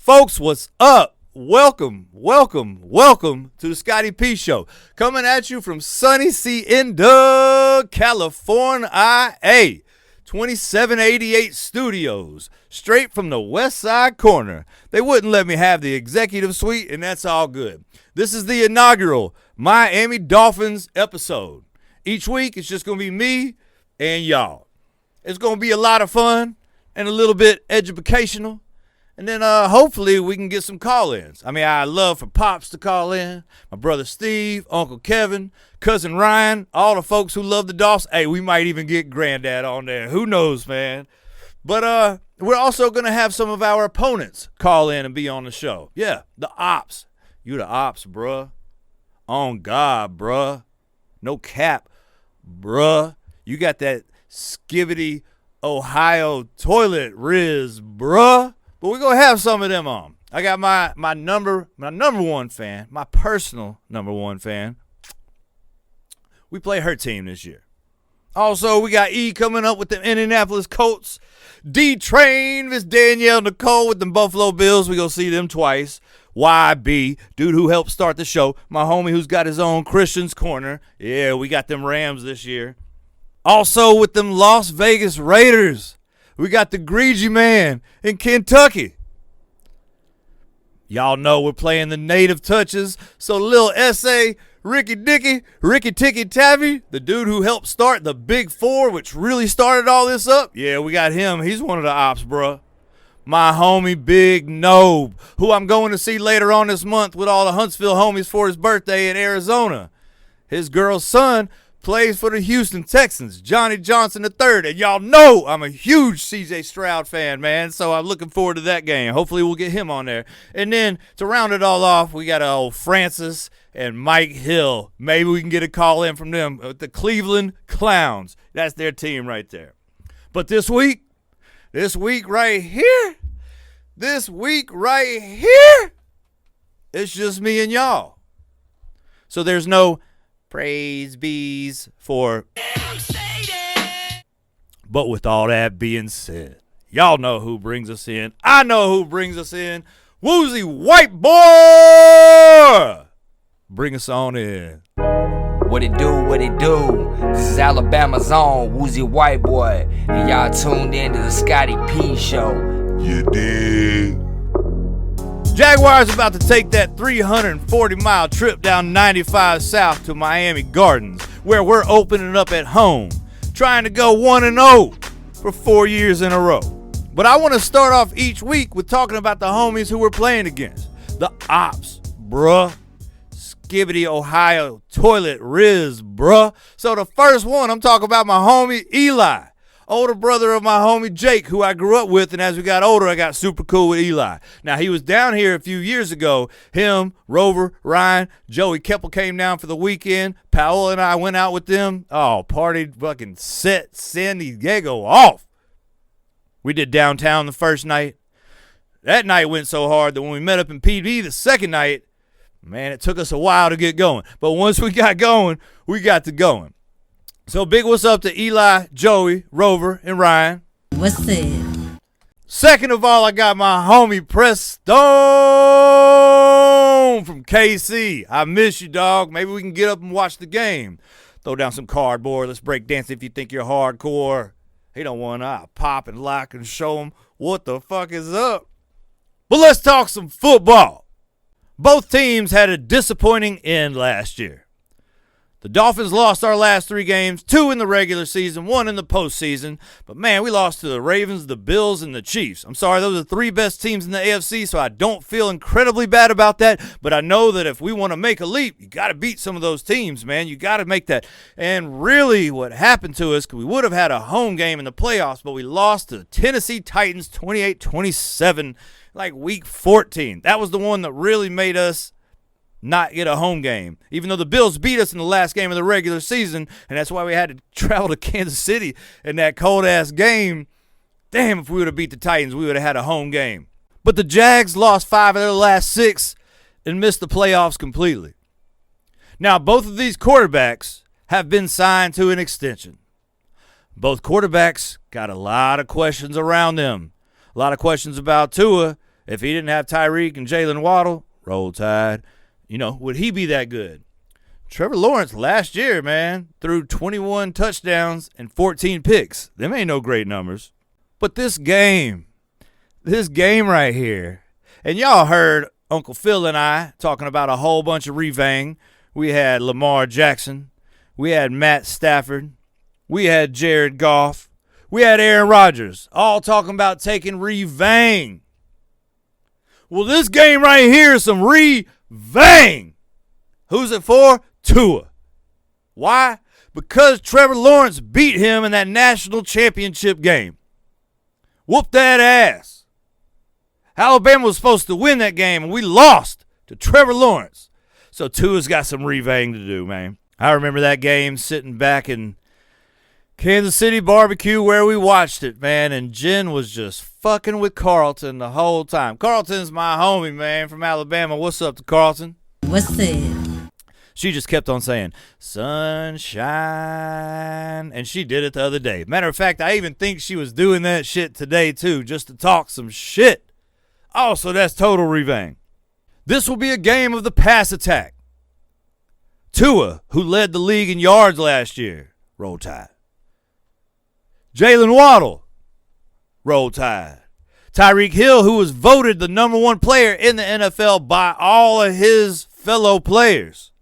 Folks, what's up? Welcome to the Scotty P Show. Coming at you from sunny Cienega, California, 2788 Studios, straight from the West Side Corner. They wouldn't let me have the executive suite, and that's all good. This is the inaugural Miami Dolphins episode. Each week, it's just going to be me and y'all. It's going to be a lot of fun and a little bit educational. And then hopefully we can get some call-ins. I mean, I'd love for Pops to call in, my brother Steve, Uncle Kevin, Cousin Ryan, all the folks who love the Dolphins. Hey, we might even get Granddad on there. Who knows, man? But we're also going to have some of our opponents call in and be on the show. Yeah, the ops. You the ops, bruh. On God, bruh. No cap, bruh. You got that skibbity Ohio toilet riz, bruh. But we're going to have some of them on. I got my number one fan, my personal number one fan. We play her team this year. Also, we got E coming up with the Indianapolis Colts. D-Train, Miss Danielle Nicole with the Buffalo Bills. We're going to see them twice. YB, dude who helped start the show. My homie who's got his own Christian's Corner. Yeah, we got them Rams this year. Also with them Las Vegas Raiders. We got the Greasy Man in Kentucky. Y'all know we're playing the native touches. So little S.A. Ricky Ticky Tavi, the dude who helped start the Big Four, which really started all this up. Yeah, we got him. He's one of the ops, bruh. My homie Big Nobe, who I'm going to see later on this month with all the Huntsville homies for his birthday in Arizona. His girl's son plays for the Houston Texans, Johnny Johnson III. And y'all know I'm a huge C.J. Stroud fan, man, so I'm looking forward to that game. Hopefully we'll get him on there. And then to round it all off, we got old Francis and Mike Hill. Maybe we can get a call in from them, the Cleveland Clowns. That's their team right there. But this week right here, it's just me and y'all. So there's no praise bees for. But with all that being said, y'all know who brings us in. I know who brings us in. Woozy White Boy! Bring us on in. What it do? This is Alabama's own Woozy White Boy, and y'all tuned in to the Scotty P Show. You dig? Jaguars about to take that 340-mile trip down 95 South to Miami Gardens, where we're opening up at home, trying to go 1-0 for 4 years in a row. But I want to start off each week with talking about the homies who we're playing against. The ops, bruh. Skibbity Ohio toilet riz, bruh. So the first one, I'm talking about my homie Eli. Older brother of my homie Jake, who I grew up with, and as we got older, I got super cool with Eli. Now, he was down here a few years ago. Him, Rover, Ryan, Joey Keppel came down for the weekend. Powell and I went out with them. Oh, partied, fucking set San Diego off. We did downtown the first night. That night went so hard that when we met up in PB the second night, man, it took us a while to get going. But once we got going, we got to going. So big what's up to Eli, Joey, Rover, and Ryan. What's up? Second of all, I got my homie Preston from KC. I miss you, dog. Maybe we can get up and watch the game. Throw down some cardboard. Let's break dance if you think you're hardcore. He don't want to pop and lock and show him what the fuck is up. But let's talk some football. Both teams had a disappointing end last year. The Dolphins lost our last 3 games, 2 in the regular season, 1 in the postseason. But, man, we lost to the Ravens, the Bills, and the Chiefs. I'm sorry, those are the 3 best teams in the AFC, so I don't feel incredibly bad about that. But I know that if we want to make a leap, you got to beat some of those teams, man. You got to make that. And really what happened to us, we would have had a home game in the playoffs, but we lost to the Tennessee Titans 28-27, like week 14. That was the one that really made us not get a home game, even though the Bills beat us in the last game of the regular season, and that's why we had to travel to Kansas City in that cold-ass game. Damn, if we would have beat the Titans, we would have had a home game. But the Jags lost 5 of their last 6 and missed the playoffs completely. Now, both of these quarterbacks have been signed to an extension. Both quarterbacks got a lot of questions around them. A lot of questions about Tua If he didn't have Tyreek and Jalen Waddle, roll tide, would he be that good? Trevor Lawrence last year, man, threw 21 touchdowns and 14 picks. Them ain't no great numbers. But this game right here, and y'all heard Uncle Phil and I talking about a whole bunch of revang. We had Lamar Jackson. We had Matt Stafford. We had Jared Goff. We had Aaron Rodgers, all talking about taking revang. Well, this game right here is some revang. Who's it for? Tua. Why? Because Trevor Lawrence beat him in that national championship game. Whoop that ass. Alabama was supposed to win that game, and we lost to Trevor Lawrence. So Tua's got some revang to do, man. I remember that game sitting back in Kansas City barbecue where we watched it, man, and Jen was just fucking with Carlton the whole time. Carlton's my homie, man, from Alabama. What's up to Carlton? What's up? She just kept on saying, sunshine, and she did it the other day. Matter of fact, I even think she was doing that shit today, too, just to talk some shit. Oh, so that's total revang. This will be a game of the pass attack. Tua, who led the league in yards last year, roll tide. Jalen Waddle, roll tide. Tyreek Hill, who was voted the number one player in the NFL by all of his fellow players.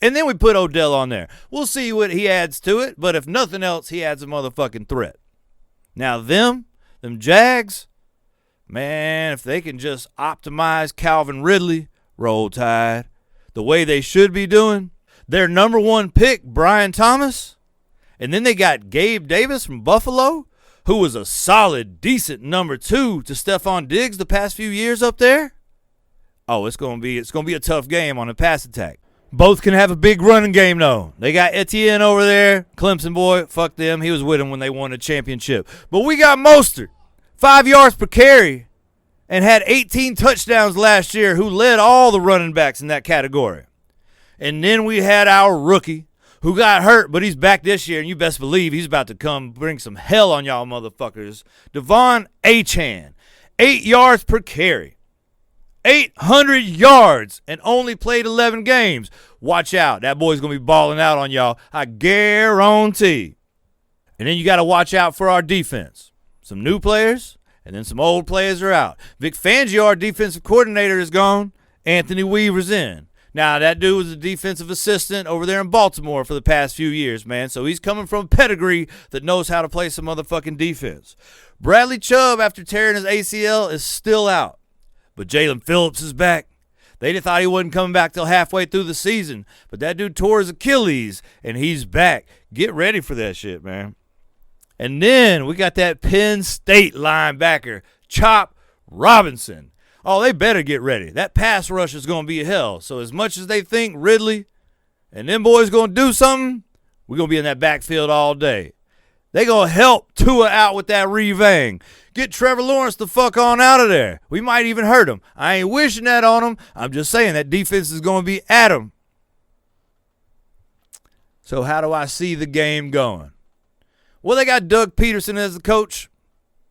And then we put Odell on there. We'll see what he adds to it, but if nothing else, he adds a motherfucking threat. Now them Jags, man, if they can just optimize Calvin Ridley, roll tide, the way they should be doing, their number one pick, Brian Thomas, and then they got Gabe Davis from Buffalo, who was a solid, decent number 2 to Stephon Diggs the past few years up there. Oh, it's gonna be a tough game on the pass attack. Both can have a big running game, though. They got Etienne over there, Clemson boy. Fuck them. He was with them when they won the championship. But we got Mostert, 5 yards per carry, and had 18 touchdowns last year, who led all the running backs in that category. And then we had our rookie, who got hurt, but he's back this year, and you best believe he's about to come bring some hell on y'all motherfuckers. Devon Achane, 8 yards per carry. 800 yards and only played 11 games. Watch out. That boy's going to be balling out on y'all. I guarantee. And then you got to watch out for our defense. Some new players, and then some old players are out. Vic Fangio, our defensive coordinator, is gone. Anthony Weaver's in. Now, that dude was a defensive assistant over there in Baltimore for the past few years, man. So he's coming from a pedigree that knows how to play some motherfucking defense. Bradley Chubb, after tearing his ACL, is still out. But Jalen Phillips is back. They thought he wasn't coming back till halfway through the season. But that dude tore his Achilles, and he's back. Get ready for that shit, man. And then we got that Penn State linebacker, Chop Robinson. Oh, they better get ready. That pass rush is going to be hell. So as much as they think Ridley and them boys going to do something, we're going to be in that backfield all day. They going to help Tua out with that revang. Get Trevor Lawrence the fuck on out of there. We might even hurt him. I ain't wishing that on him. I'm just saying that defense is going to be at him. So how do I see the game going? Well, they got Doug Peterson as the coach.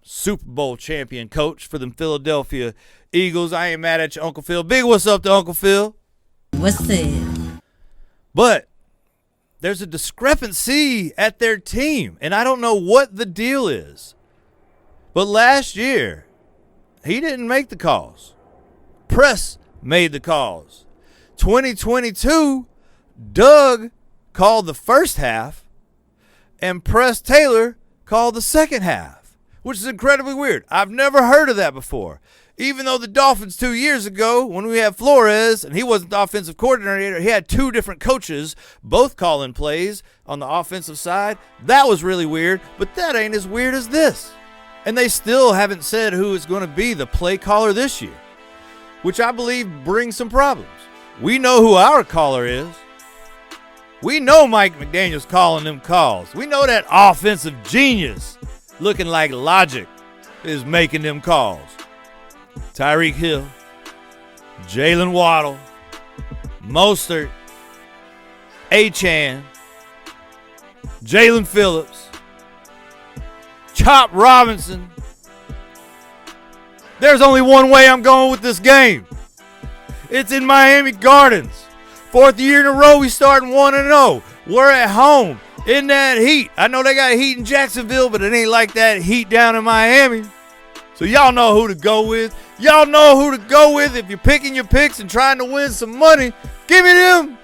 Super Bowl champion coach for them Philadelphia Eagles. I ain't mad at you, Uncle Phil. Big what's up to Uncle Phil. What's up? But there's a discrepancy at their team, and I don't know what the deal is. But last year, he didn't make the calls. Press made the calls. 2022, Doug called the first half, and Press Taylor called the second half, which is incredibly weird. I've never heard of that before. Even though the Dolphins 2 years ago, when we had Flores, and he wasn't the offensive coordinator, he had 2 different coaches, both calling plays on the offensive side. That was really weird, but that ain't as weird as this. And they still haven't said who is going to be the play caller this year, which I believe brings some problems. We know who our caller is. We know Mike McDaniel's calling them calls. We know that offensive genius looking like Logic is making them calls. Tyreek Hill, Jalen Waddle, Mostert, Achane, Jalen Phillips, Chop Robinson, There's only one way I'm going with this game. It's in Miami Gardens. 4th year in a row, we starting 1-0. We're at home in that heat. I know they got heat in Jacksonville, but it ain't like that heat down in Miami. So y'all know who to go with. Y'all know who to go with if you're picking your picks and trying to win some money. Give me them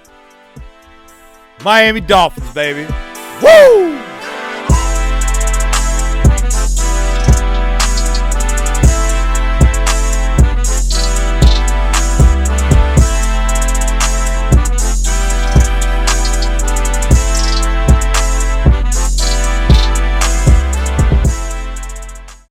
Miami Dolphins, baby.